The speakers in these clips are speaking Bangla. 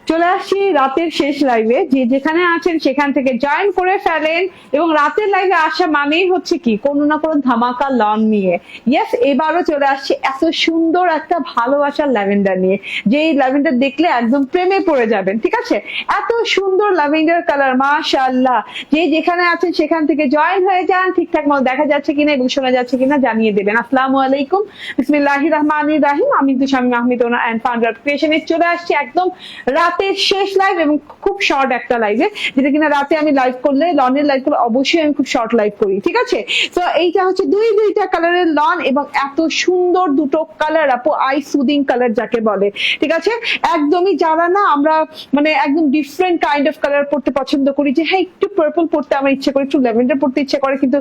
চলে আসছি রাতের শেষ লাইভে। যে যেখানে আছেন সেখান থেকে জয়েন করে ফেলেন, এবং রাতের লাইভে আসা মানেই হচ্ছে কি কোনো না কোনো ধামাকা লন নিয়ে। ইয়েস, এবারও চলে আসছি এত সুন্দর একটা ভালোবাসার ল্যাভেন্ডার নিয়ে, যে ল্যাভেন্ডার দেখলে একদম প্রেমে পড়ে যাবেন। ঠিক আছে, এত সুন্দর ল্যাভেন্ডার কালার, মাশাআল্লাহ। যে যেখানে আছেন সেখান থেকে জয়েন হয়ে যান। ঠিকঠাক মতো দেখা যাচ্ছে কিনা এবং শোনা যাচ্ছে কিনা জানিয়ে দেবেন। আসসালামু আলাইকুম, বিসমিল্লাহির রহমানির রহিম। আমি তুষামি আহমেদ ওনা এন্ড ফাউন্ডার ক্রিয়েশনে চলে আসছি একদম রাতের শেষ লাইভ, এবং খুব শর্ট একটা লাইভে, যেটা কিনা রাতে আমি লাইভ করলে, লনের লাইভ করলে অবশ্যই আমি খুব শর্ট লাইভ করি। ঠিক আছে, তো এইটা হচ্ছে দুইটা কালারের লন, এবং এত সুন্দর দুটো কালার আপু, আই সুদিং কালার যাকে বলে। ঠিক আছে, একদমই যারা না আমরা মানে একদম ডিফারেন্ট কাইন্ড অফ কালার পড়তে পছন্দ করি, যে হ্যাঁ একটু পার্পল পড়তে আমার ইচ্ছে করে, একটু ল্যাভেন্ডার পড়তে ইচ্ছে করে, কিন্তু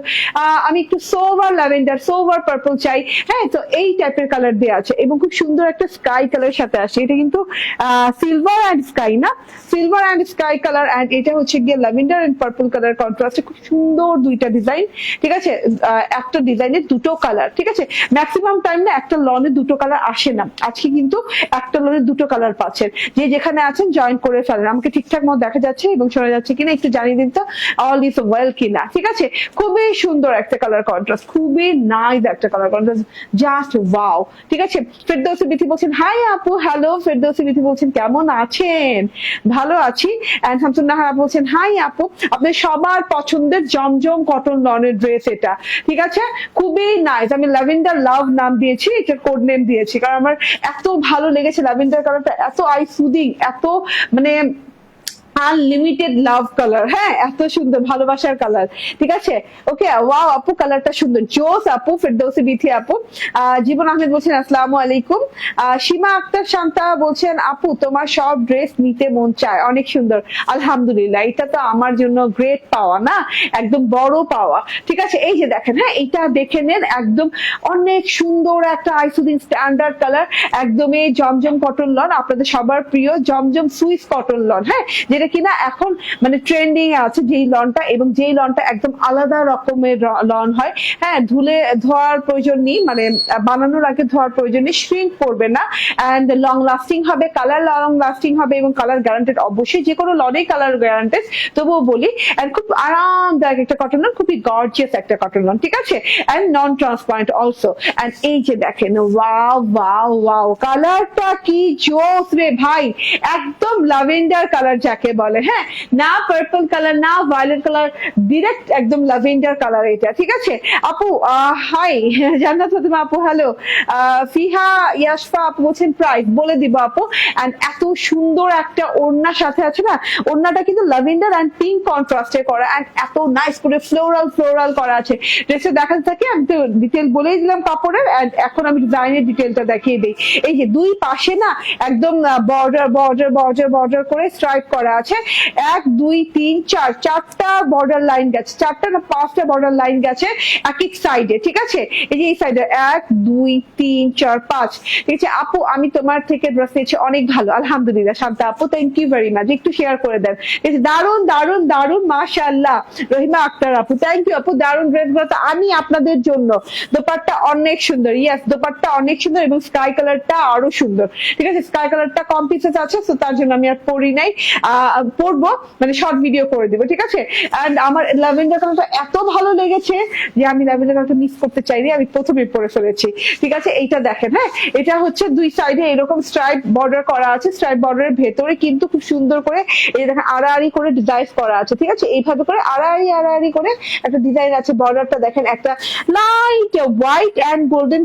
আমি একটু সোভার ল্যাভেন্ডার, সোভার পার্পল চাই। হ্যাঁ, তো এই টাইপের কালার দেওয়া আছে, এবং খুব সুন্দর একটা স্কাই কালার সাথে আসে। এটা কিন্তু সিলভার অ্যান্ড স্কাই না, silver and sky colour, and এটা হচ্ছে গিয়ে ল্যাভেন্ডার অ্যান্ড পার্পল কালার কন্ট্রাস্টে খুব সুন্দর দুইটা ডিজাইন। ঠিক আছে, একটা ডিজাইনের দুটো কালার। ঠিক আছে, ম্যাক্সিমাম টাইম না একটা লনে দুটো কালার আসে না, আজকে কিন্তু একটা লনে দুটো কালার পাচ্ছেন। যে যেখানে আছেন জয়েন করে ফেলেন। আমাকে ঠিকঠাক মতো দেখা যাচ্ছে এবং শোনা যাচ্ছে কিনা একটু জানিয়ে দিন তো, অল ইজ ওয়েল কিনা। ঠিক আছে, খুবই সুন্দর একটা কালার কন্ট্রাস্ট, খুবই নাইস একটা কালার কন্ট্রাস্ট, জাস্ট ওয়াও। ঠিক আছে, ফেরদৌসী বিথি বলছেন হাই আপু, হ্যালো। ফেরদৌসী বিথি বলছেন কেমন আছেন? ভালো আছি। এন্ড শামসুন্নাহার বলছেন হাই আপু, আপনার সবার পছন্দের জমজম কটন লনের ড্রেস এটা। ঠিক আছে, খুবই নাইস। আমি ল্যাভেন্ডার লাভ নাম দিয়েছি, এটা কোড নেম দিয়েছি, কারণ আমার এত ভালো লেগেছে ল্যাভেন্ডার কালারটা, এত আই সুদিং, এত মানে আনলিমিটেড লাভ কালার। হ্যাঁ, এত সুন্দর ভালোবাসার কালার। ঠিক আছে, ওকে, ওয়াও আপু, কালারটা সুন্দর, জোস আপু। ফেরদৌসী বিথি আপু। জীবন আহমেদ বলছেন আসসালামু আলাইকুম। সীমা আক্তার শান্তা বলছেন আপু তোমার সব ড্রেস নিতে মন চায়, অনেক সুন্দর। আলহামদুলিল্লাহ, এটা তো আমার জন্য গ্রেট পাওয়া না, একদম বড় পাওয়া। ঠিক আছে, এই যে দেখেন, হ্যাঁ এটা দেখে নেন, একদম অনেক সুন্দর একটা আইসুদিন স্ট্যান্ডার্ড কালার, একদমই জমজম কটন লন, আপনাদের সবার প্রিয় জমজম সুইস কটন লন। হ্যাঁ, যেটা কিনা এখন মানে ট্রেন্ডিং এ আছে যেই লনটা, এবং যেই লনটা একদম আলাদা রকমের লন হয়। হ্যাঁ, ধুলে ধোয়ার প্রয়োজন নেই, মানে বানানোর আগে ধোয়ার প্রয়োজন নেই, শ্রিঙ্ক পড়বে না, এন্ড লং লাস্টিং হবে, কালার লং লাস্টিং হবে, এবং কালার গ্যারান্টেড। অবশ্যই যে কোনো লনেই কালার গ্যারান্টেড, তবুও বলি, এন্ড খুব আরামদায়ক একটা কটন লন, খুবই গর্জিয়াস একটা কটন লন। ঠিক আছে, and non transparent also. And এই যে দেখেন, ওয়াও ওয়াও ওয়াও, কালারটা কি জোস রে ভাই, একদম ল্যাভেন্ডার কালার যাকে বলে। হ্যাঁ, না পার্পল কালার না ভায়োলেট কালার, ডিরেক্ট একদম ল্যাভেন্ডার কালার এটা। ঠিক আছে আপু, হাই জান্নাত ফাতেমা আপু, হ্যালো। ফিহা ইয়াসফা আপু বলছেন প্রাইস বলে দিব আপু। এন্ড এত সুন্দর একটা ওড়নার সাথে আছে না, ওড়নাটা কিন্তু ল্যাভেন্ডার এন্ড পিঙ্ক কন্ট্রাস্টে করা, এন্ড এত নাইস করে ফ্লোরাল ফ্লোরাল করা আছে। ড্রেসে দেখাতে থাকে, আমি তো ডিটেল বলেই দিলাম কাপড়ের, এন্ড এখন আমি ডিজাইনের ডিটেলটা দেখিয়ে দিই। এই যে দুই পাশে না একদম বর্ডার বর্ডার বর্ডার বর্ডার করে স্ট্রাইপ করা আছে। 1 2 3 4 চারটা বর্ডার লাইন গেছে, চারটা না পাঁচটা বর্ডার লাইন গেছে এক এক সাইডে। ঠিক আছে, এই যে এই সাইডে 1 2 3 4 5। ঠিক আছে আপু, আমি তোমার থেকে ড্রেস নিয়েছি, অনেক ভালো আলহামদুলিল্লাহ। শান্তা আপু, থ্যাংক ইউ ভেরি মাচ, একটু শেয়ার করে দেন। দারুন দারুন দারুন, মাশাআল্লাহ। রহিমা আক্তার আপু, থ্যাংক ইউ আপু, দারুন ড্রেস গুলো তো আমি আপনাদের জন্য। দোপাট্টা অনেক সুন্দর, ইয়েস দোপাট্টা অনেক সুন্দর, এবং স্কাই কালারটা আরো সুন্দর। ঠিক আছে, স্কাই কালারটা কম পিসেস আছে, তো তার জন্য আমি আর পরি নাই, পরবো মানে শর্ট ভিডিও করে দিব। ঠিক আছে, এন্ড আমার ল্যাভেন্ডার কালারটা এত ভালো লেগেছে যে আমি ল্যাভেন্ডার কালারটা মিস করতে চাইনি, আমি প্রথমে পরে ফেলেছি। ঠিক আছে, এইটা দেখেন, হ্যাঁ এটা হচ্ছে দুই সাইডে এরকম স্ট্রাইপ বর্ডার করা আছে, স্ট্রাইপ বর্ডারের ভেতরে কিন্তু খুব সুন্দর করে এই দেখেন আড়াআড়ি করে ডিজাইন করা আছে। ঠিক আছে, এইভাবে করে আড়াআড়ি আড়াআড়ি করে একটা ডিজাইন আছে। বর্ডারটা দেখেন একটা light white and golden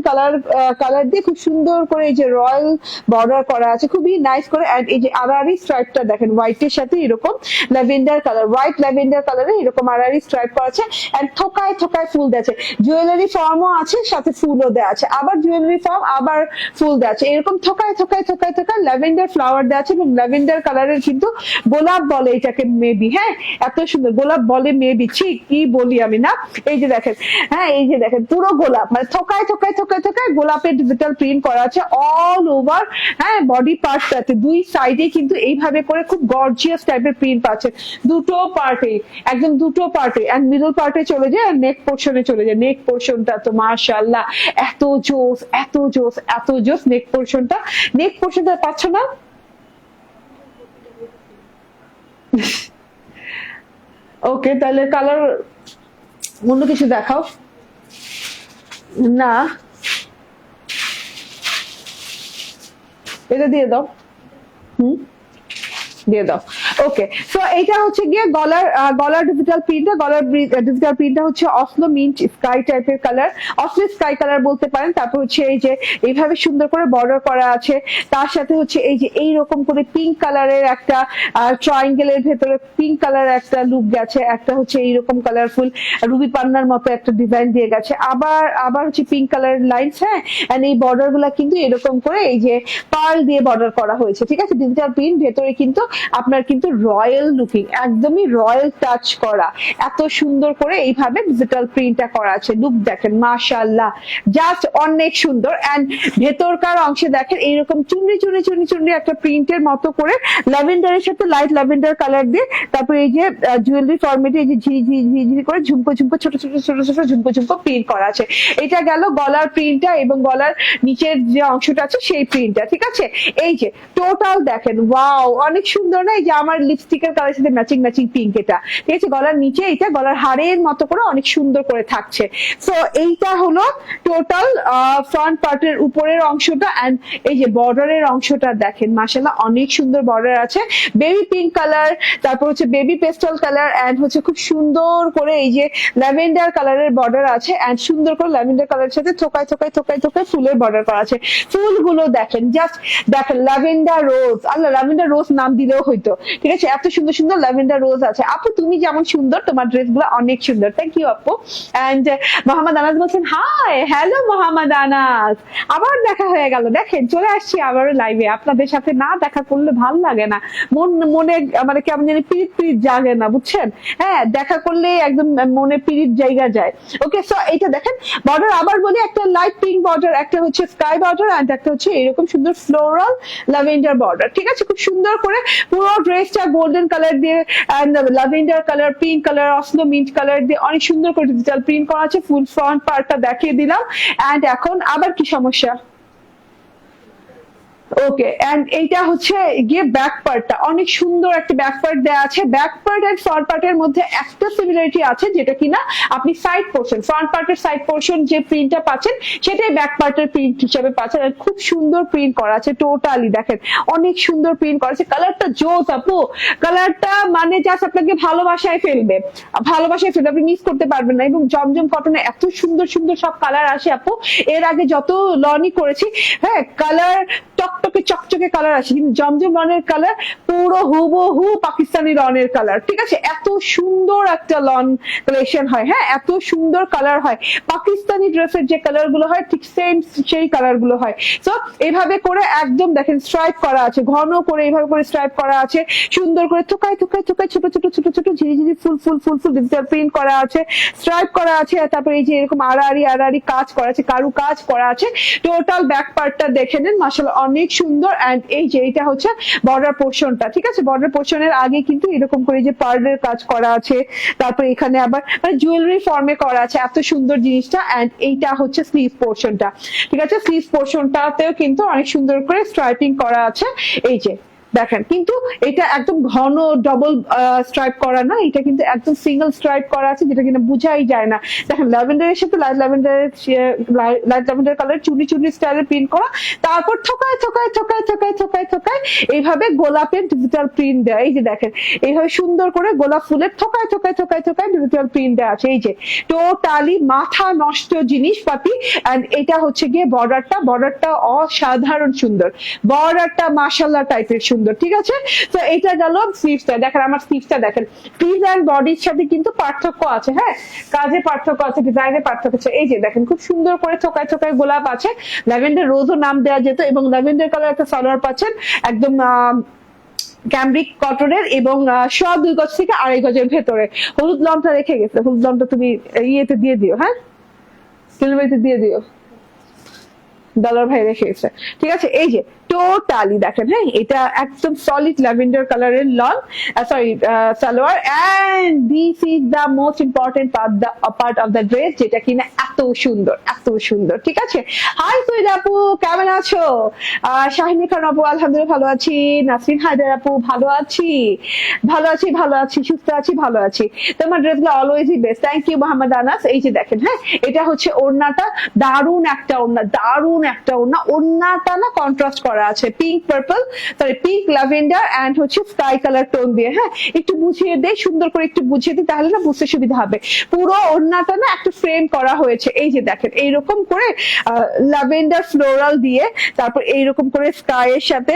colour দিয়ে খুব সুন্দর করে এই যে রয়্যাল বর্ডার করা আছে, খুবই নাইস করে। এন্ড এই যে আড়াআড়ি স্ট্রাইপটা দেখেন হোয়াইটের সাথে এরকম ল্যাভেন্ডার কালার, হোয়াইট ল্যাভেন্ডার কালারে এরকম আড়াআড়ি স্ট্রাইপ করা আছে, এন্ড থোকায় থোকায় ফুল দেওয়া আছে, জুয়েলারি ফর্মও আছে, সাথে ফুলও দেওয়া আছে, আবার জুয়েলারি ফর্ম আবার ফুল দেওয়া আছে, এরকম থোকায় থোকায় থোকায় থোকায় ল্যাভেন্ডার ফ্লাওয়ার দেওয়া আছে, এবং ল্যাভেন্ডার কালারের কিন্তু গোলাপ বলে এটাকে মেবি। হ্যাঁ, এত সুন্দর গোলাপ বলে মেবি, ঠিক কি বলি আমি না। এই যে দেখেন, হ্যাঁ এই যে দেখেন পুরো গোলাপ, মানে থোকায় থোকায় থোকায় থোকায় গোলাপের ডিজিটাল প্রিন্ট করা আছে অল ওভার। হ্যাঁ, বডি পার্টটাতে দুই সাইডে কিন্তু এইভাবে করে খুব গর্জিয়াস টাইপের প্রিন্ট পাচ্ছে, দুটো পার্টে, একদম দুটো পার্টে। এন্ড মিডল পার্টে চলে যায়, আর নেক পোর্শনে চলে যায়। নেক পোর্শনটা তো মাশাআল্লাহ এত জোস এত জোস এত জোস। নেক পোর্শনটা পাচ্ছ না, ওকে, তাহলে কালার অন্য কিছু দেখাও। না, এটা দিয়ে দাও। হুম, দিয়ে দাও। ওকে, সো এইটা হচ্ছে গিয়ে গলার ডিজিটাল প্রিন্টটা। গলার ডিজিটাল প্রিন্টটা হচ্ছে অসলো মিন্ট স্কাই টাইপের কালার, অসলো স্কাই কালার বলতে পারেন। তারপর হচ্ছে এই যে এইভাবে সুন্দর করে বর্ডার করা আছে, তার সাথে হচ্ছে এই যে এইরকম করে পিঙ্ক কালারের একটা ট্রায়াঙ্গেলের ভেতরে পিঙ্ক কালার একটা লুক গেছে, একটা হচ্ছে এইরকম কালারফুল রুবি পান্নার মতো একটা ডিজাইন দিয়ে গেছে, আবার আবার হচ্ছে পিঙ্ক কালার লাইনস। হ্যাঁ, এন্ড এই বর্ডার গুলা কিন্তু এরকম করে এই যে পার্ল দিয়ে বর্ডার করা হয়েছে, ঠিক আছে। ডিজিটাল প্রিন্ট, ভেতরে কিন্তু আপনার কিন্তু রয়্যাল লুকিং, একদমই রয়্যাল টাচ করা, এত সুন্দর করে এইভাবে ডিজিটাল প্রিন্টটা করা আছে। লুক দেখেন, মাশাআল্লাহ, জাস্ট অনেক সুন্দর। এন্ড ভেতরকার অংশে দেখেন এইরকম চুনরি চুনরি চুনরি চুনরি একটা প্রিন্টের মতো করে ল্যাভেন্ডারের সাথে লাইট ল্যাভেন্ডার কালার দিয়ে, তারপরে এই যে জুয়েলারি ফরম্যাটে এই যে ঝিঝি করে ঝুমকো ঝুমকো ছোট ছোট ছোট ছোট ঝুমকো ঝুমকো প্রিন্ট করা আছে। এটা গেল গলার প্রিন্টটা এবং গলার নিচের যে অংশটা আছে সেই প্রিন্টটা, ঠিক আছে। এই যে টোটাল দেখেন, ওয়াও, অনেক সুন্দর না? এই যে আমার লিপস্টিকের কালার সাথে ম্যাচিং ম্যাচিং পিঙ্ক, এটা ঠিক আছে। গলার নিচে এটা গলার হাড়ের মতো করে অনেক সুন্দর করে থাকছে। সো এইটা হলো টোটাল ফ্রন্ট পার্টের উপরের অংশটা। এন্ড এই যে বর্ডারের অংশটা দেখেন, মাশাআল্লাহ, অনেক সুন্দর বর্ডার আছে, বেবি পিঙ্ক কালার, তারপর হচ্ছে বেবি পেস্টাল কালার, এন্ড হচ্ছে খুব সুন্দর করে এই যে ল্যাভেন্ডার কালারের বর্ডার আছে। এন্ড সুন্দর করে ল্যাভেন্ডার কালারের সাথে থোকায় থোকায় থোকায় থোকায় ফুলের বর্ডার করা আছে। ফুলগুলো দেখেন, জাস্ট দেখেন, ল্যাভেন্ডার রোজ, আল্লাহ, ল্যাভেন্ডার রোজ নাম দিলেও হয়তো, ঠিক আছে। এত সুন্দর সুন্দর ল্যাভেন্ডার রোজ আছে। আপু তুমি যেমন সুন্দর, তোমার ড্রেস গুলো অনেক সুন্দর। থ্যাংক ইউ আপু। এন্ড মোহাম্মদ আনাস বলছেন হাই, হ্যালো মোহাম্মদ আনাস, আবার দেখা হয়ে গেল। দেখেন, চলে আসছি আবার লাইভে। আপনাদের সাথে না দেখা করলে ভাল লাগে না, মনে মানে কেমন জানি পিরিত পিরিত জাগে না, বুঝছেন? হ্যাঁ, দেখা করলে একদম মনে পিরিত জায়গা যায়। ওকে, সো এইটা দেখেন বর্ডার, আবার বলি, একটা লাইট পিঙ্ক বর্ডার, একটা হচ্ছে স্কাই বর্ডার, এন্ড একটা হচ্ছে এরকম সুন্দর ফ্লোরাল ল্যাভেন্ডার বর্ডার, ঠিক আছে। খুব সুন্দর করে পুরো ড্রেসটা গোল্ডেন কালার দিয়ে and lavender colour, pink colour, অসলো মিন্ট কালার দিয়ে অনেক সুন্দর করে ডিজিটাল প্রিন্ট করা আছে। ফুল ফ্রন্ট পার্টটা দেখিয়ে দিলাম। এন্ড এখন আবার কি সমস্যা? ওকে, এন্ড এইটা হচ্ছে গিয়ে ব্যাক পার্টটা, অনেক সুন্দর একটা ব্যাক পার্ট দেওয়া আছে। ব্যাক পার্ট এন্ড ফ্রন্ট পার্টের মধ্যে একটা সিমিলারিটি আছে, যেটা কিনা আপনি সাইড পোর্শন, ফ্রন্ট পার্টের সাইড পোর্শন যে প্রিন্টটা পাচ্ছেন সেটাই ব্যাক পার্টের প্রিন্ট হিসেবে পাচ্ছেন। আর খুব সুন্দর প্রিন্ট করা আছে, টোটালি দেখেন অনেক সুন্দর প্রিন্ট করা আছে। কালারটা জোস আপু, কালারটা মানে জাস্ট আপনাকে ভালোবাসায় ফেলবে, ভালোবাসায় ফেলবে, আপনি মিস করতে পারবেন না। এবং জমজম কটনে এত সুন্দর সুন্দর সব কালার আসে আপু, এর আগে যত লনই করেছি, হ্যাঁ, কালার টকটকে চকচকে কালার আছে, কিন্তু জমজম রনের কালার পুরো হুবহু পাকিস্তানি রনের কালার, ঠিক আছে। এত সুন্দর একটা লন কালেকশন হয়, হ্যাঁ, এত সুন্দর কালার হয়। পাকিস্তানি ড্রেসের যে কালার গুলো হয় ঠিক সেম সেই কালার গুলো হয়। তো এইভাবে করে একদম দেখেন স্ট্রাইপ করা আছে, ঘন করে এইভাবে করে স্ট্রাইপ করা আছে, সুন্দর করে থোকায় থোকায় থোকায় ছোট ছোট ছোট ছোট ঝিরি ঝিরি ফুল ফুল ফুল ফুল ডিজিটাল প্রিন্ট করা আছে, স্ট্রাইপ করা আছে। তারপরে এই যে এরকম আড়াআড়ি আড়াআড়ি কাজ করা আছে, কারু কাজ করা আছে। টোটাল ব্যাক পার্টটা দেখে নেন, মাশাআল্লাহ অনেক সুন্দর। এন্ড এই যে এটা হচ্ছে বর্ডার পোর্শনটা, ঠিক আছে। বর্ডার পোর্শনের আগে কিন্তু এরকম করে যে পার্লের কাজ করা আছে, তারপর এখানে আবার মানে জুয়েলারি ফর্মে করা আছে, এত সুন্দর জিনিসটা। এন্ড এইটা হচ্ছে স্লিভ পোর্শনটা, ঠিক আছে। স্লিভ পোর্শনটাতেও কিন্তু অনেক সুন্দর করে স্ট্রাইপিং করা আছে, এই যে দেখেন। কিন্তু এটা একদম ঘন ডবল স্ট্রাইপ করা না, এটা কিন্তু একদম সিঙ্গেল স্ট্রাইপ করা আছে, যেটা কিনা বুঝাই যায় না। দেখেন ল্যাভেন্ডারের সাথে লাইট ল্যাভেন্ডার কালার চুনি চুনি স্টাইলে প্রিন্ট করা, তারপর থোকায় থোকায় থোকায় থোকায় থোকায় থোকায় এইভাবে গোলাপের ডিজিটাল প্রিন্ট দেয়। এই যে দেখেন এইভাবে সুন্দর করে গোলাপ ফুলের থোকায় থোকায় থোকায় থোকায় ডিজিটাল প্রিন্ট দেওয়া আছে। এই যে টোটালি মাথা নষ্ট জিনিসপাতি। এন্ড এটা হচ্ছে গিয়ে বর্ডারটা অসাধারণ সুন্দর, বর্ডারটা মাশাআল্লাহ টাইপের সুন্দর, ঠিক আছে। তো এটা গেল স্লিভসটা। দেখেন আমার স্লিভসটা দেখেন, স্লিভ এন্ড বডির সাথে কিন্তু পার্থক্য আছে, হ্যাঁ, কাজে পার্থক্য আছে, ডিজাইনে পার্থক্য আছে। এই যে দেখেন খুব সুন্দর করে থোকায় থোকায় গোলাপ আছে, ল্যাভেন্ডার রোজও নাম দেওয়া যেত। এবং ল্যাভেন্ডার কালার একটা সালোয়ার পাচ্ছেন একদম ক্যামব্রিক কটনের, এবং 2 গজ থেকে 2.5 গজের ভেতরে। হলুদ লমটা রেখে গেছে, হলুদ লমটা তুমি ইয়েতে দিয়ে দিও, হ্যাঁ, ডেলিভারিতে দিয়ে দিও। ডলার ভাই রেখে গেছে, ঠিক আছে। এই যে টোটালি দেখেন, হ্যাঁ এটা একদম সলিড ল্যাভেন্ডার কালারের lawn, sorry salwar, and this is the most important part of the dress, যেটা কিনা এত সুন্দর, এত সুন্দর, ঠিক আছে। হাই সুইট আপু, কেমন আছো? শাহিনী খান আপু, আলহামদুলিল্লাহ ভালো আছি। নাসরিন হায়দার আপু, ভালো আছি, ভালো আছি, ভালো আছি, সুস্থ আছি, ভালো আছি। তোমার ড্রেসগুলো অলওয়েজই best, thank you Mohammad Anas. এই যে দেখেন, হ্যাঁ এটা হচ্ছে ওড়নাটা, দারুন একটা ওড়না, দারুন একটা ওড়না। ওড়নাটা না কন্ট্রাস্ট করা আছে pink purple, sorry pink lavender and হচ্ছে স্কাই কালার টোন দিয়ে। হ্যাঁ একটু বুঝিয়ে দেই, সুন্দর করে একটু বুঝিয়ে দিই, তাহলে না বুঝতে সুবিধা হবে। পুরো ওড়নাটা না একটা ফ্রেম করা হয়েছে, এই যে দেখেন এইরকম করে ল্যাভেন্ডার ফ্লোরাল দিয়ে, তারপর এইরকম করে স্কাই এর সাথে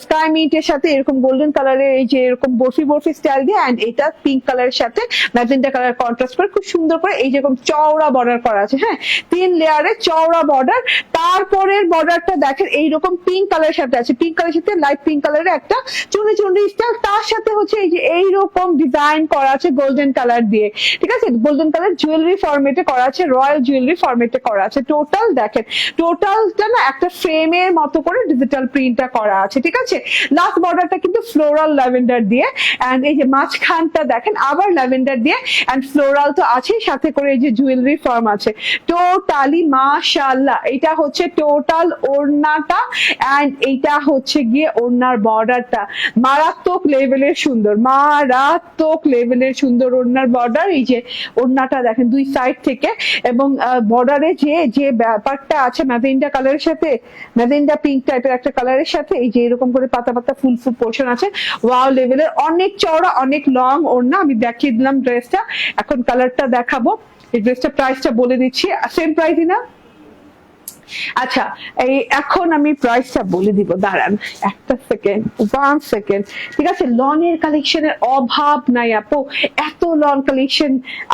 স্কাই মিন্টের সাথে এরকম গোল্ডেন কালারের এই যে এরকম বরফি বরফি স্টাইল দিয়ে, এন্ড এটা পিঙ্ক কালারের সাথে ম্যাজেন্টা কালার কন্ট্রাস্ট করে খুব সুন্দর করে এই যেরকম চওড়া বর্ডার করা আছে। হ্যাঁ 3 লেয়ারে চওড়া বর্ডার, তারপরের বর্ডারটা দেখেন এইরকম পিঙ্ক কালারের সাথে আছে, পিঙ্ক কালারের সাথে লাইট পিঙ্ক কালারের একটা চুনি চুনি স্টাইল, তার সাথে হচ্ছে এই যে এইরকম ডিজাইন করা আছে গোল্ডেন কালার দিয়ে, ঠিক আছে। গোল্ডেন কালার জুয়েলারি ফরম্যাটে করা আছে, রয়্যাল জুয়েলারি ফরম্যাটে করা আছে। টোটাল দেখেন, টোটালটা না একটা ফ্রেমের মতো করে ডিজিটাল প্রিন্টটা করা আছে, ঠিক আছে। লাস্ট বর্ডারটা কিন্তু ফ্লোরাল ল্যাভেন্ডার দিয়ে, এন্ড এই যে মাঝখানটা দেখেন আবার ল্যাভেন্ডার দিয়ে, এন্ড ফ্লোরাল তো আছেই, সাথে করে এই যে জুয়েলারি ফর্ম আছে। টোটালি মাশাআল্লাহ, এটা হচ্ছে টোটাল ওড়নাটা, এন্ড এইটা হচ্ছে গিয়ে ওড়নার বর্ডারটা মারাত্মক লেভেলের সুন্দর, মারাত্মক লেভেলের সুন্দর ওড়নার বর্ডার। এই যে ওড়নাটা দেখেন দুই সাইড থেকে, এবং বর্ডারে যে যে ব্যাপারটা আছে ম্যাজেন্টা কালারের সাথে, ম্যাজেন্টা পিঙ্ক টাইপের একটা কালারের সাথে এই যে এরকম করে পাতা পাতা ফুল ফুল পোর্শন আছে, ওয়াও লেভেলের, অনেক চওড়া, অনেক লং ওড়না। আমি দেখিয়ে দিলাম ড্রেসটা, এখন কালারটা দেখাবো। এই ড্রেসটা প্রাইসটা বলে দিচ্ছি, সেম প্রাইসই না? আচ্ছা এই এখন আমি প্রাইসটা বলে দিব, দাঁড়ান একটা সেকেন্ড, 1 সেকেন্ড, ঠিক আছে। লনের কালেকশনের অভাব নাই আপু, এত লন কালেকশন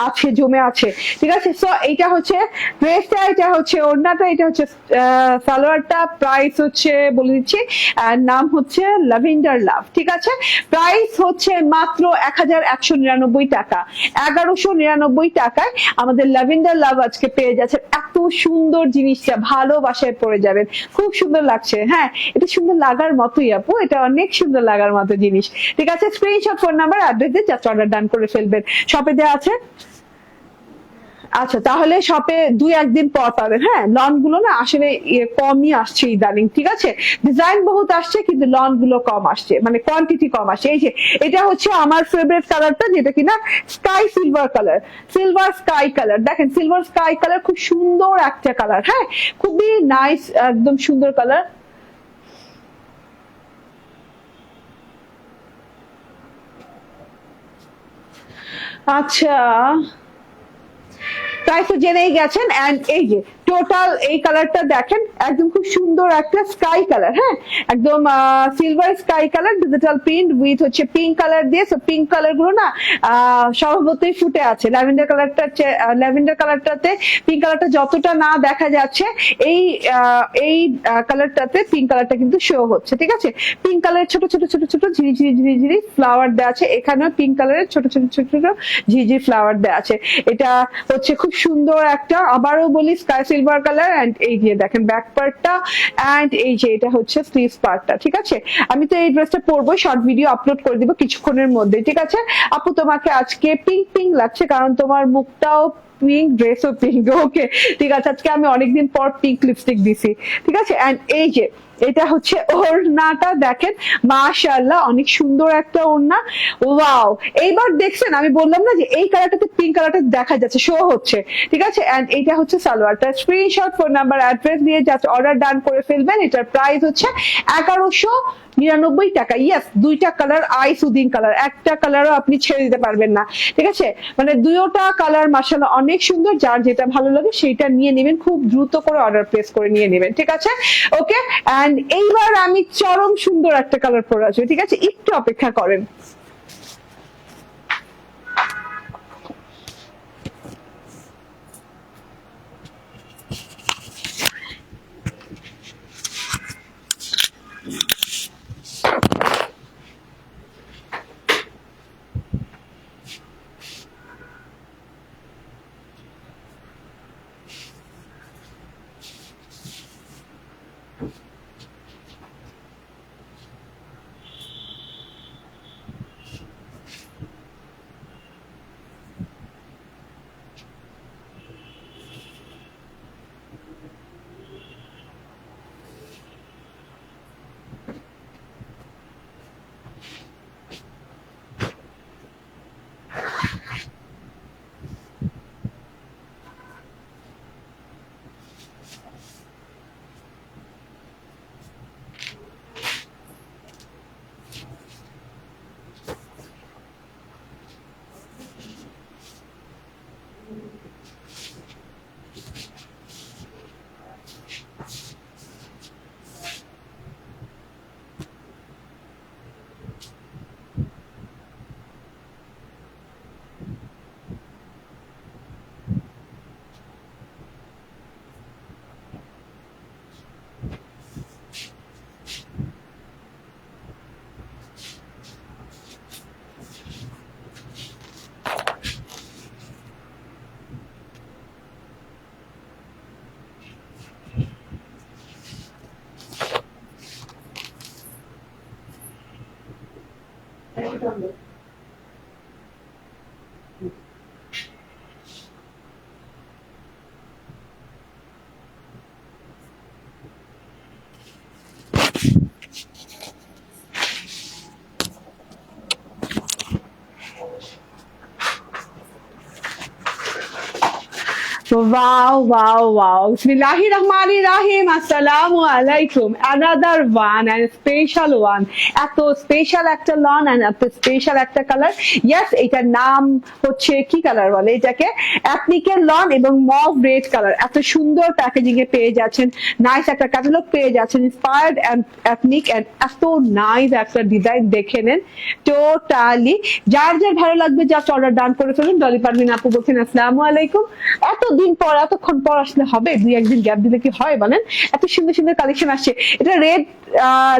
আছে, জমে আছে, ঠিক আছে। সো এইটা হচ্ছে ড্রেসটা, এটা হচ্ছে ওড়নাটা, এটা হচ্ছে সালোয়ারটা। প্রাইস হচ্ছে বলে দিচ্ছি, নাম হচ্ছে ল্যাভেন্ডার লাভ, ঠিক আছে। প্রাইস হচ্ছে মাত্র 1199 টাকা, 1199 টাকায় আমাদের ল্যাভেন্ডার লাভ আজকে পেয়ে যাচ্ছে। এত সুন্দর জিনিসটা ভালোবাসায় পড়ে যাবেন, খুব সুন্দর লাগছে। হ্যাঁ এটা সুন্দর লাগার মতোই আপু, এটা অনেক সুন্দর লাগার মতো জিনিস, ঠিক আছে। স্ক্রিনশট, ফোন নাম্বার, অ্যাড্রেস দিয়ে জাস্ট অর্ডার ডান করে ফেলবেন, শপে দেওয়া আছে। আচ্ছা তাহলে শপে 2-1 দিন পর পাবেন। হ্যাঁ লন গুলো না আসলে কমই আসছে ইদানিং, ঠিক আছে। ডিজাইন বহুত আসছে কিন্তু লন গুলো কম আসছে, মানে কোয়ান্টিটি কম আসছে। এই যে এটা হচ্ছে আমার ফেভারিট কালারটা, যেটা কিনা sky silver colour, silver sky colour. দেখেন সিলভার স্কাই কালার খুব সুন্দর একটা কালার, হ্যাঁ খুবই নাইস, একদম সুন্দর কালার। আচ্ছা প্রাইস তো জেনেই গেছেন, এন্ড এই যে টোটাল এই কালারটা দেখেন, একদম খুব সুন্দর একটা স্কাই কালার, হ্যাঁ একদম silver sky colour, digital print with হচ্ছে পিঙ্ক কালার দিয়ে। সো পিঙ্ক কালার গুলো না স্বভাবতই ফুটে আছে, ল্যাভেন্ডার কালারটা, ল্যাভেন্ডার কালারটাতে পিঙ্ক কালারটা যতটা না দেখা যাচ্ছে, এই এই কালারটাতে পিঙ্ক কালারটা কিন্তু শো হচ্ছে, ঠিক আছে। পিঙ্ক কালারের ছোট ছোট ছোট ছোট ঝিরি ঝিরি ঝিরি ঝিরি ফ্লাওয়ার দেওয়া আছে, এখানেও পিঙ্ক কালারের ছোট ছোট ছোট ছোট ঝিরি ঝিরি ফ্লাওয়ার দেওয়া আছে। এটা হচ্ছে খুব সুন্দর একটা, আবারও বলি স্কাই সিলভার কালার, এন্ড এই যে দেখেন ব্যাক পার্টটা, এন্ড এই যে এটা হচ্ছে স্লিভস পার্টটা, ঠিক আছে। আমি তো এই ড্রেসটা পরবো, শর্ট ভিডিও আপলোড করে দিব কিছুক্ষণের মধ্যে, ঠিক আছে। আপু তোমাকে আজকে পিঙ্ক পিঙ্ক লাগছে, কারণ তোমার মুখটাও পিঙ্ক, ড্রেসও পিঙ্ক, ওকে ঠিক আছে। আজকে আমি অনেকদিন পর পিঙ্ক লিপস্টিক দিছি, ঠিক আছে। এন্ড এই যে এটা হচ্ছে ওড়নাটা দেখেন, মাশাআল্লাহ অনেক সুন্দর একটা ওড়না, ওয়াও। এইবার দেখছেন আমি বললাম না যে এই কালারটাতে পিঙ্ক কালারটা দেখা যাচ্ছে, শো হচ্ছে, ঠিক আছে। এন্ড এইটা হচ্ছে সালোয়ারটা। স্ক্রিনশট, ফোন নাম্বার, অ্যাড্রেস দিয়ে জাস্ট অর্ডার ডান করে ফেলবেন। এটার প্রাইস হচ্ছে 1199 টাকা। ইয়েস, দুইটা কালার আই সুদিং কালার, একটা কালারও আপনি ছেড়ে দিতে পারবেন না, ঠিক আছে। মানে দুইটা কালার মাশাআল্লাহ অনেক সুন্দর, যার যেটা ভালো লাগে সেটা নিয়ে নেবেন, খুব দ্রুত করে অর্ডার প্লেস করে নিয়ে নেবেন, ঠিক আছে। ওকে, এন্ড এইবার আমি চরম সুন্দর একটা কালার পরে আসবো, ঠিক আছে, একটু অপেক্ষা করেন। Wow, wow, wow. Bismillahirrahmanirrahim. Assalamu alaikum. Another one and special one. এত স্পেশাল একটা লন and এত স্পেশাল একটা কালার। Yes, এটার নাম হচ্ছে কি কালার বলে এটাকে? অ্যাথনিকের লন এবং মভ রেড কালার। এত সুন্দর প্যাকেজিং এ পেয়ে যাচ্ছেন। নাইস একটা ক্যাটালগ পেয়ে যাচ্ছেন। ইন্সপায়ার্ড এন্ড এথনিক এন্ড এত নাইস একটা ডিজাইন দেখে নেন। টোটালি যার যার ভালো লাগবে জাস্ট অর্ডার ডান করে ফেলুন। ডলি পারভিন আপু বলছেন আসসালামু আলাইকুম। এতদিন পর এতক্ষণ পর আসলে হবে, দুই একদিন গ্যাপ দিলে কি হয় বলেন? এত সুন্দর সুন্দর কালেকশন আসছে। এটা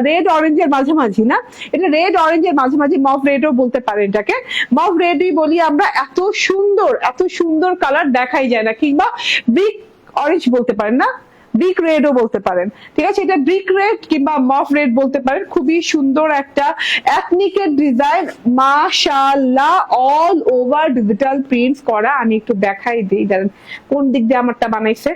রেড অরেঞ্জের মাঝামাঝি না, এটা রেড অরেঞ্জের মাঝামাঝি, মভ রেডও বলতে পারেন এটাকে, মভ রেডই বলি আমরা। এত সুন্দর কালার দেখাই যায় না, কিংবা ব্রিক অরেঞ্জ বলতে পারেন না, ব্রিক রেডও বলতে পারেন। ঠিক আছে, এটা ব্রিক রেড কিংবা মফ রেড বলতে পারেন। খুবই সুন্দর একটা এথনিকের ডিজাইন, মাশাআল্লাহ, অল ওভার ডিজিটাল প্রিন্টস করা। আমি একটু দেখাই দিই, জানেন কোন দিক দিয়ে আমারটা বানাইছে,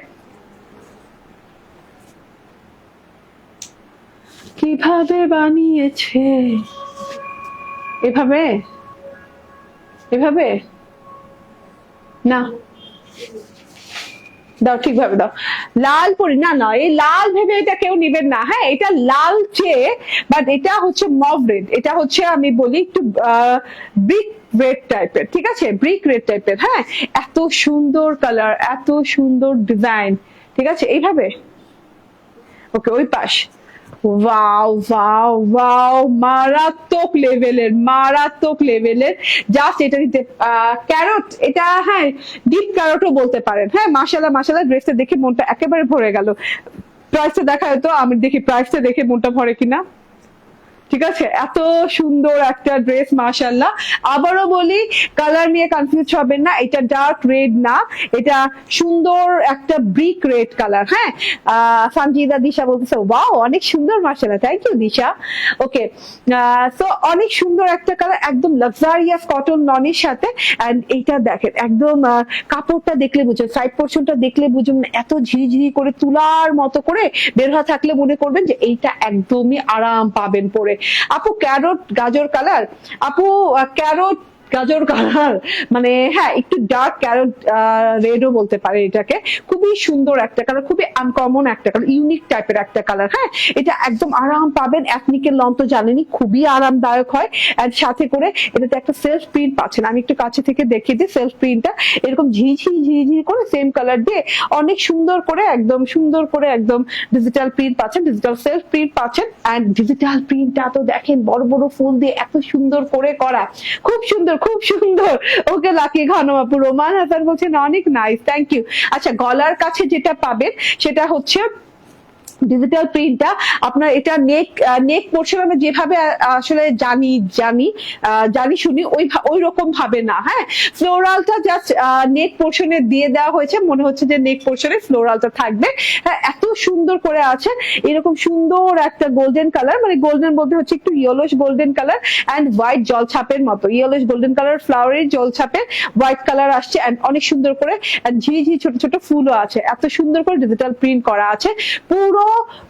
কিভাবে বানিয়েছে। এভাবে এভাবে না, দাও ঠিকভাবে দাও। লাল পরি না, না এই লাল ভেবে এটা কেউ নিবেন না। হ্যাঁ, এটা লাল চেয়ে, বাট এটা হচ্ছে মভ রেড, এটা হচ্ছে আমি বলি একটু ব্রিক রেড টাইপের। ঠিক আছে, ব্রিক রেড টাইপের। হ্যাঁ, এত সুন্দর কালার, এত সুন্দর ডিজাইন। ঠিক আছে, এইভাবে ওকে, ওই পাশ। ওয়াও ওয়াও ওয়াও, মারাত্মক লেভেলের। জাস্ট এটা নিতে ক্যারট, এটা হ্যাঁ ডিপ ক্যারটও বলতে পারেন। হ্যাঁ, মাশাআল্লাহ ড্রেসটা দেখে মনটা একেবারে ভরে গেল। প্রাইসটা দেখা হয়তো, আমি দেখি প্রাইসটা দেখে মনটা ভরে কিনা। ঠিক আছে, এত সুন্দর একটা ড্রেস মাশাআল্লাহ। আবারও বলি, কালার নিয়ে কনফিউজ হবেন না, এটা ডার্ক রেড না, এটা সুন্দর একটা ব্রিক রেড কালার। হ্যাঁ, সঞ্জিদা দিশা বলতেছে ওয়াও অনেক সুন্দর, মাশাআল্লাহ, thank you Disha. Okay, so অনেক সুন্দর একটা কালার, একদম লাক্সারিয়াস কটন লনের সাথে। এন্ড এইটা দেখেন, একদম কাপড়টা দেখলে বুঝুন, সাইড পোর্শনটা দেখলে বুঝুন, এত ঝিরিঝিরি করে তুলার মতো করে বের হওয়া থাকলে মনে করবেন যে এইটা একদমই আরাম পাবেন পরে। আপু ক্যারট গাজর কালার, আপু ক্যারট গাজর কালার মানে হ্যাঁ একটু ডার্ক ক্যারট রেডও বলতে পারে এটাকে। খুবই সুন্দর একটা কালার, খুবই আনকমন একটা কালার, ইউনিক টাইপের একটা কালার। হ্যাঁ, এটা একদম আরাম পাবেন। এথনিকের লন তো জানেনই খুবই আরামদায়ক হয়। আর সাথে করে এটাতে একটা সেলফ প্রিন্ট পাচ্ছেন। আমি একটু কাছে থেকে দেখিয়ে দিই সেলফ প্রিন্টটা। এরকম ঝিঝি করে সেম কালার দিয়ে অনেক সুন্দর করে একদম ডিজিটাল প্রিন্ট পাচ্ছেন, ডিজিটাল সেলফ প্রিন্ট পাচ্ছেন। এন্ড ডিজিটাল প্রিন্টটা তো দেখেন বড় বড় ফুল দিয়ে এত সুন্দর করে করা, খুব সুন্দর। ওকে, লাকি খানম আপু, রোমান হাসান বলছেন অনেক নাইস, থ্যাংক ইউ। আচ্ছা, গলার কাছে যেটা পাবেন সেটা হচ্ছে ডিজিটাল প্রিন্টটা। আপনার এটা নেক পোর্শন আমরা যেভাবে আসলে জানি শুনি ওই রকম ভাবে না। হ্যাঁ, ফ্লোরালটা জাস্ট নেক পোর্শনে দিয়ে দেওয়া হয়েছে, মনে হচ্ছে যে নেক পোর্শনে ফ্লোরালটা থাকবে। হ্যাঁ, এত সুন্দর করে আছে, এরকম সুন্দর একটা গোল্ডেন কালার, মানে গোল্ডেন বলতে হচ্ছে একটু ইয়েলোশ গোল্ডেন কালার এন্ড হোয়াইট জলছাপের মতো, ইয়েলোশ গোল্ডেন কালার ফ্লাওয়ারের জলছাপে হোয়াইট কালার আসছে। এন্ড অনেক সুন্দর করে ঝিঝি ছোট ছোট ফুলও আছে, এত সুন্দর করে ডিজিটাল প্রিন্ট করা আছে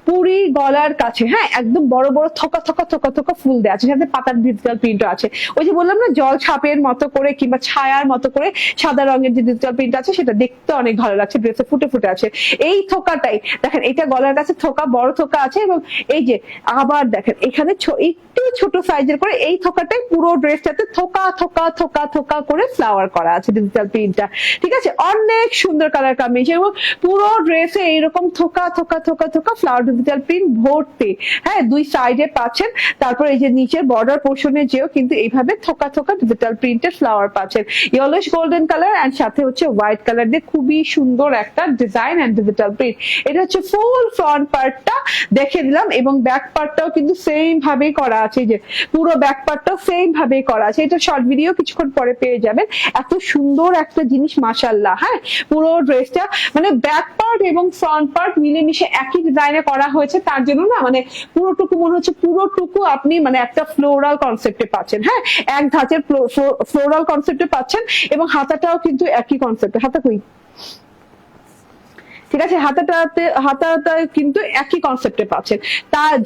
পুরি গলার কাছে। হ্যাঁ, একদম বড় বড় থোকা ফুল দেওয়া আছে, সাথে পাতার ডিজিটাল প্রিন্টও আছে। ওই যে বললাম না, জল ছাপের মতো করে কিংবা ছায়ার মতো করে সাদা রঙের যে ডিজিটাল প্রিন্ট আছে সেটা দেখতে অনেক ভালো লাগছে, ড্রেসে ফুটে আছে। এই থোকাটাই দেখেন, এটা গলার কাছে থোকা, বড় থোকা আছে, এবং এই যে আবার দেখেন এখানে একটু ছোট সাইজের করে এই থোকাটাই পুরো ড্রেসটাতে থোকা করে ফ্লাওয়ার করা আছে ডিজিটাল প্রিন্টটা। ঠিক আছে, অনেক সুন্দর কালার কম্বিনেশন, এবং পুরো ড্রেসে এইরকম থোকা ফ্লাওয়ার ডিজিটাল প্রিন্ট ভর্তি। হ্যাঁ, দুই সাইডে পাচ্ছেন। তারপর এই যে নিচের বর্ডার পোর্শনে যেও কিন্তু এইভাবে থোকা ডিজিটাল প্রিন্টের ফ্লাওয়ার পাচ্ছেন, ইয়েলোশ গোল্ডেন কালার এন্ড সাথে হচ্ছে হোয়াইট কালার দিয়ে। খুবই সুন্দর একটা ডিজাইন এন্ড ডিজিটাল প্রিন্ট। এটা হচ্ছে ফুল ফ্রন্ট পার্টটা দেখে দিলাম, এবং ব্যাক পার্টটাও কিন্তু সেম ভাবেই করা আছে, যে পুরো ব্যাক পার্টটাও সেম ভাবেই করা আছে। এটা শর্ট ভিডিও কিছুক্ষণ পরে পেয়ে যাবেন। এত সুন্দর একটা জিনিস মাশাআল্লাহ। হ্যাঁ, পুরো ড্রেসটা মানে ব্যাক পার্ট এবং ফ্রন্ট পার্ট মিলেমিশে একই ডিজাইনে করা হয়েছে, তার জন্য না মানে পুরোটুকু মনে হচ্ছে পুরোটুকু আপনি মানে একটা ফ্লোরাল কনসেপ্টে পাচ্ছেন। হ্যাঁ, এক ধাঁচের ফ্লোরাল কনসেপ্টে পাচ্ছেন, এবং হাতাটাও কিন্তু একই কনসেপ্টে। হাতা কই, ঠিক আছে, হাতাটা কিন্তু একই কনসেপ্টে পাচ্ছেন,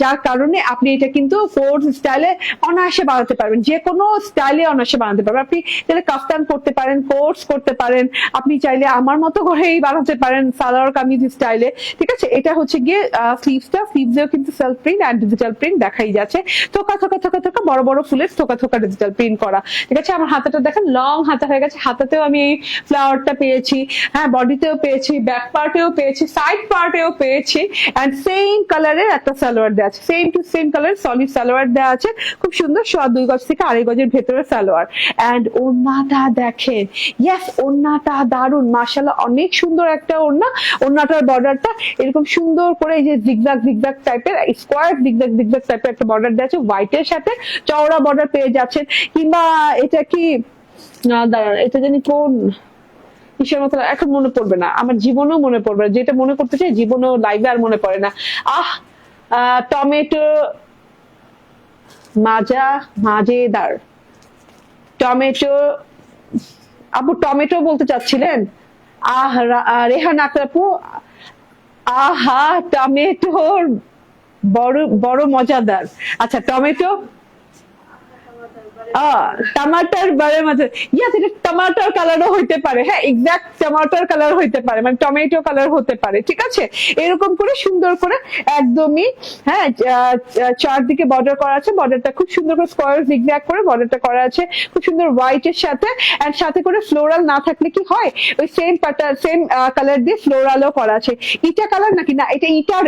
যার কারণে আপনি এটা কিন্তু কোর্স স্টাইলে অনায়াসে বানাতে পারবেন, যে কোনো স্টাইলে অনায়াসে বানাতে পারবেন। আপনি চাইলে কাফতান করতে পারেন, কোর্স করতে পারেন, আপনি চাইলে আমার মতো করেই বানাতে পারেন সালোয়ার কামিজ স্টাইলে। ঠিক আছে, এটা হচ্ছে গিয়ে স্লিভসেও কিন্তু self print and digital print দেখাই যাচ্ছে, থোকা থোকা থোকা থোকা বড় বড় ফুলের থোকা থোকা ডিজিটাল প্রিন্ট করা। ঠিক আছে, আমার হাতাটা দেখেন লং হাতা হয়ে গেছে, হাতাতেও আমি এই ফ্লাওয়ারটা পেয়েছি, হ্যাঁ বডিতেও পেয়েছি, ব্যাক পার্টেও পেয়েছি, সাইড পার্টেও পেয়েছি, এন্ড সেম কালারের একটা সালোয়ার দেওয়া আছে, same to same colour solid salwar দেওয়া আছে, খুব সুন্দর 2 গজ থেকে 2.5 গজের ভেতরে সালোয়ার। এন্ড ওড়নাটা দেখেন, ইয়েস ওড়নাটা দারুন মাশাআল্লাহ, অনেক সুন্দর একটা ওড়না। ওড়নাটার বর্ডারটা এরকম সুন্দর করে এই যে জিগজাগ জিগজাগ টাইপের, স্কোয়ার জিগজাগ জিগজাগ টাইপের একটা বর্ডার দেওয়া আছে, হোয়াইটের সাথে চওড়া বর্ডার পেয়ে যাচ্ছেন। কিংবা এটা কি দাঁড়ান, এটা জানি কোন কিসের মতো এখন মনে পড়বে না, আমার জীবনেও মনে পড়বে না, যেটা মনে করতে চাই জীবনেও লাইভে আর মনে পড়ে না। টমেটো মাজেদার টমেটো, আপু টমেটো বলতে চাচ্ছিলেন? রেহান আক্তার আপু, আহা টমেটোর বড় বড় মজাদার। আচ্ছা টমেটো টমাটার বারের মাঝে, ইয়াস এটা টমাটার কালারও হইতে পারে, হ্যাঁ এক্সাক্ট টমাটার কালার হইতে পারে, মানে টমেটো কালার হতে পারে। ঠিক আছে, এরকম করে সুন্দর করে একদমই, হ্যাঁ চারদিকে বর্ডার করা আছে, বর্ডারটা খুব সুন্দর করে স্কোয়ার জিগজ্যাগ করে বর্ডারটা করা আছে, খুব সুন্দর হোয়াইটের সাথে, এন্ড সাথে করে ফ্লোরাল না থাকলে কি হয়, ওই সেম কালার দিয়ে ফ্লোরালও করা আছে। ইটা কালার নাকি না, এটা ইটা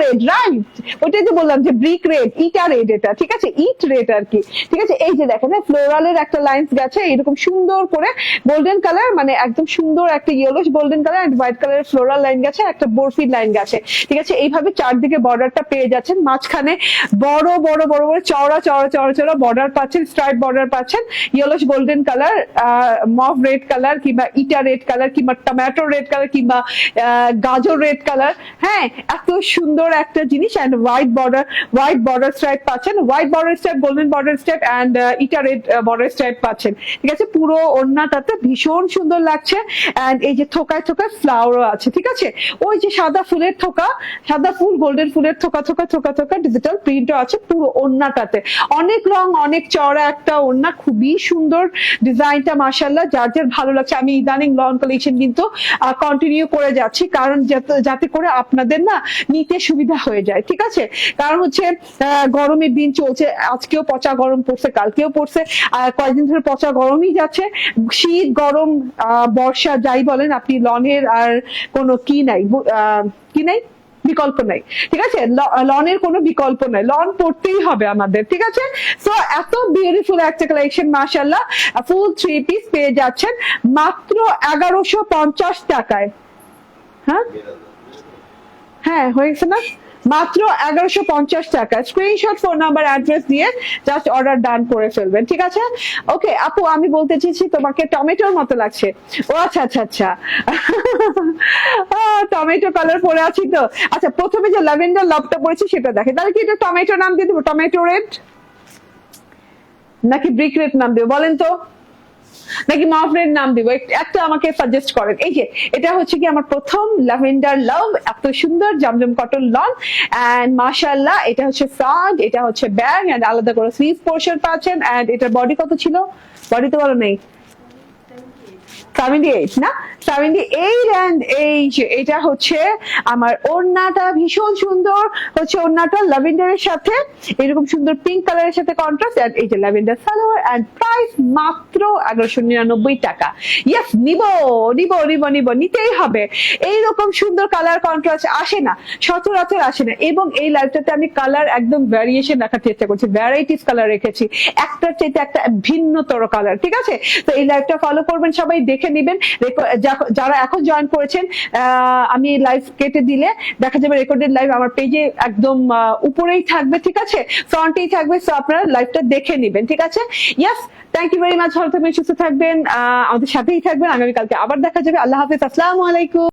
রেড রাইট, ওইটাই তো বললাম যে ব্রিক রেড, ইটা রেড এটা, ঠিক আছে ইট রেড আর কি। ঠিক আছে, এই যে দেখেন ফ্লোরালের একটা লাইন্স গেছে এরকম সুন্দর করে, গোল্ডেন কালার মানে একদম সুন্দর একটা ইয়েলোশ গোল্ডেন কালার এন্ড হোয়াইট কালারের ফ্লোরাল লাইন গেছে, একটা বরফি লাইন গেছে। ঠিক আছে, এইভাবে চারদিকে বর্ডারটা পেয়ে যাচ্ছেন, মাঝখানে বড় বড় বড় বড় চওড়া চওড়া চওড়া চওড়া বর্ডার পাচ্ছেন, স্ট্রাইপ বর্ডার পাচ্ছেন, yellowish golden colour, mauve red colour, কিংবা ইটা রেড কালার, কিংবা টমেটো রেড কালার, কিংবা গাজর রেড কালার। হ্যাঁ, এত সুন্দর একটা জিনিস, এন্ড হোয়াইট বর্ডার স্ট্রাইপ পাচ্ছেন, white border stripe, golden border stripe and ইটা রেড বর্ডার স্ট্রাইপ পাচ্ছেন। ঠিক আছে, পুরো ওড়নাটাতে ভীষণ সুন্দর লাগছে, এন্ড এই যে থোকায় থোকায় ফ্লাওয়ারও আছে। ঠিক আছে, ওই যে সাদা ফুলের থোকা, সাদা ফুল গোল্ডেন ফুলের থোকা থোকা থোকা থোকা ডিজিটাল প্রিন্টও আছে পুরো ওড়নাটাতে। অনেক রং, অনেক চওড়া একটা ওড়না, খুবই সুন্দর ডিজাইনটা মাশাআল্লাহ, যার যার ভালো লাগছে। আমি ইদানিং লন কালেকশন কিন্তু কন্টিনিউ করে যাচ্ছি, কারণ যাতে করে আপনাদের না নিতে সুবিধা হয়ে যায়। ঠিক আছে, কারণ হচ্ছে গরমের দিন চলছে, আজকেও পচা গরম পড়ছে, কালকেও পড়ছে, কয়েকদিন ধরে পচা গরমই যাচ্ছে, শীত গরম বর্ষা যাই বলেন আপনি, লনের আর কোনো কি নাই বিকল্প নাই। ঠিক আছে, লনের কোনো বিকল্প নাই, লন পড়তেই হবে আমাদের। ঠিক আছে, সো এত বিউটিফুল একটা কালেকশন মাশাআল্লাহ, ফুল 3 পিস পেয়ে যাচ্ছেন মাত্র 1150 টাকায়। হ্যাঁ হয়েছে না, মাত্র 1150 টাকা। স্ক্রিনশট, ফোন নাম্বার, অ্যাড্রেস দিয়ে জাস্ট অর্ডার ডান করে ফেলবেন। ঠিক আছে, ওকে আপু আমি বলতে চেয়েছি তোমাকে টমেটোর মতো লাগছে। ও আচ্ছা আচ্ছা আচ্ছা টমেটো কালার পরে আছি তো। আচ্ছা, প্রথমে যে ল্যাভেন্ডার লাভটা পড়েছি সেটা দেখে, তাহলে কি এটা টমেটো নাম দিয়ে দেবো, টমেটো রেড নাকি ব্রিক রেড নাম দেবো বলেন তো, নাকি মাফরের নাম দিব, একটা আমাকে সাজেস্ট করেন। এই যে এটা হচ্ছে কি আমার প্রথম ল্যাভেন্ডার লাভ, এত সুন্দর জমজম কটন লন, এন্ড মাশাআল্লাহ এটা হচ্ছে ফ্রন্ট, এটা হচ্ছে ব্যাক, এন্ড আলাদা করে স্লিভ পোর্শন পাচ্ছেন, এন্ড এটার বডি কত ছিল, বডি তো বলো নেই, 78 না, 78, এন্ড এই যে এটা হচ্ছে আমার ওড়নাটা, ভীষণ সুন্দর হচ্ছে ওড়নাটা, ল্যাভেন্ডারের সাথে এরকম সুন্দর পিঙ্ক কালারের সাথে কন্ট্রাস্ট, এন্ড এই যে ল্যাভেন্ডার সালোয়ার, এন্ড প্রাইস মাত্র 1199 টাকা। ইয়েস, নিতেই হবে, এইরকম সুন্দর কালার কন্ট্রাস্ট আসে না, সচরাচর আসে না, এবং এই লাইভটাতে আমি কালার একদম ভ্যারিয়েশন রাখার চেষ্টা করছি, ভ্যারাইটিস কালার রেখেছি, একটার চাইতে একটা ভিন্নতর কালার। ঠিক আছে, তো এই লাইভটা ফলো করবেন, সবাই দেখে নিবেন। যারা এখন জয়েন করেছেন, আমি লাইভ কেটে দিলে দেখা যাবে রেকর্ডেড লাইভ আমার পেজে একদম উপরেই থাকবে। ঠিক আছে, ফ্রন্টেই থাকবে, সো আপনারা লাইভটা দেখে নিবেন। ঠিক আছে, yes, thank you very much, ভালো থাকবেন, সুস্থ থাকবেন, আমাদের সাথেই থাকবেন, আগামীকালকে আবার দেখা যাবে। আল্লাহ হাফেজ, আসসালামু আলাইকুম।